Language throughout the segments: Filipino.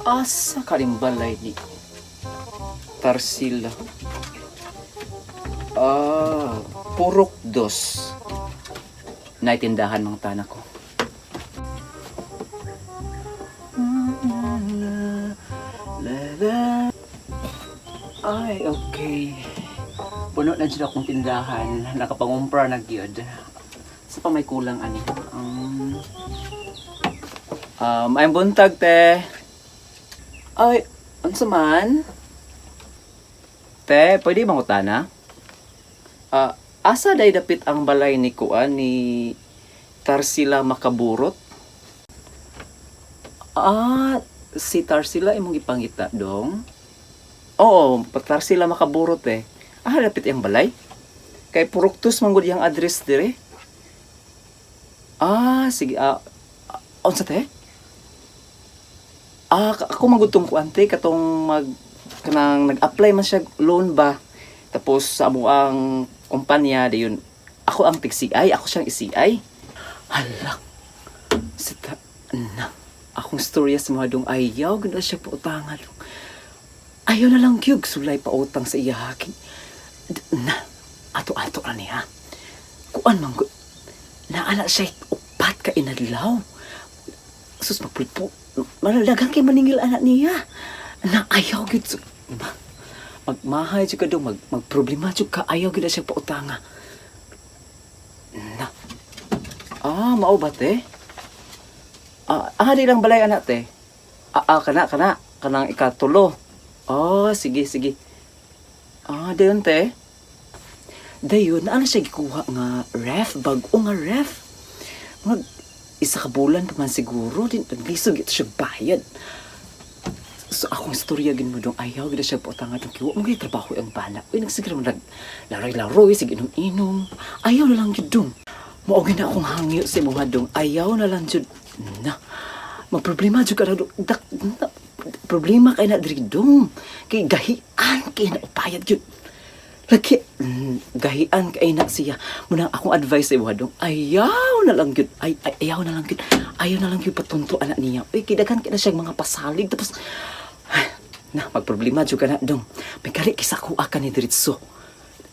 Asa kalimbalay ni Tarsila. Purok dos. Naitindahan mga tanak ko. Ay, okay. Puno na dyan akong tindahan. Nakapangumpra na gyud. Sa pa may kulang ani. Ay buntag te. Ay, unsa man? Te, pwede mangutana? Asa day dapit ang balay ni Kuan ni Tarsila Makaburot? Si Tarsila imong gipangita dong? Oo, Tarsila Makaburot eh. Dapit ang balay? Kay Puroktos manggod yang address dire? Sige. Unsa te? Ako magutong kuante katong kanang nag-apply man siya loan ba. Tapos sa amo ang kumpanya dayon ako ang tig-CI, ako siyang i-CI. Hala. Sita na. Akong storya sa mga dong ayaw ganda siya pautangan. Ayaw na lang gyud sulay pa utang sa iya hakin. Na ato-ato na niya. Kuan man gud. Naala siya upat ka inadlaw. Sus magpulpo. Malalagang kay maningil anak niya. Na ayaw gud magmahay jud ka dong magproblema jud ka ayaw gid siya pautanga. Na. Mao ba te? Di lang balay anak te. Kanang ikatulo. Sige. Dayon te. Dayon ano siya gikuha nga ref, bag-o nga ref. Isa ka bulan pa man siguro din paglisog ito siya bayad. So akong istorya gin mo dong ayaw gid siya pautang atong kiwa mo trabaho ang bana. Uy nagsiguro mo laroy-laroy sige inom-inom. Ayaw na lang jud dong. Mao gid akong hangyo sa imong dong. Ayaw na lang jud na. Magproblema jud ka dong. Problema kay na diri dong. Kay gahian kay na upayad jud. Lagi gahian kay na siya. Muna akong advice sa imong dong. Ayaw na lang jud. Ayaw na lang jud. Ayaw na lang jud patunto anak niya. Uy kidagan kay na siya mga pasalig tapos magproblema jud ka na dong. May kali kisa ko ka ni diretso.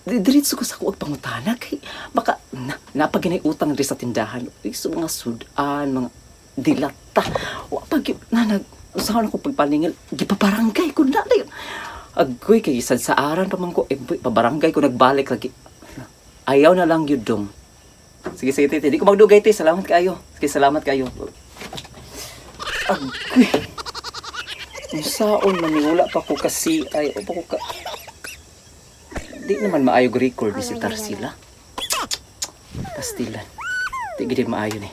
Diretso ko sa kuwag pangutana kay baka napaginay utang diri sa tindahan. So mga sudan, mga dilata. Wa pag usahaw na ko pagpaningil gipabarangay ko na dayon. Agoy kay sa aran pa man ko pabarangay ko nagbalik lagi. Ayaw na lang yun dong. Sige tete, di ko magdugay te. Salamat kayo. Sige salamat kayo. Agoy. Usaon man wala pa ko kasi ay pa ko ka. Di naman maayog record ni si Tarsila. Pastilan. Di gid maayo ni.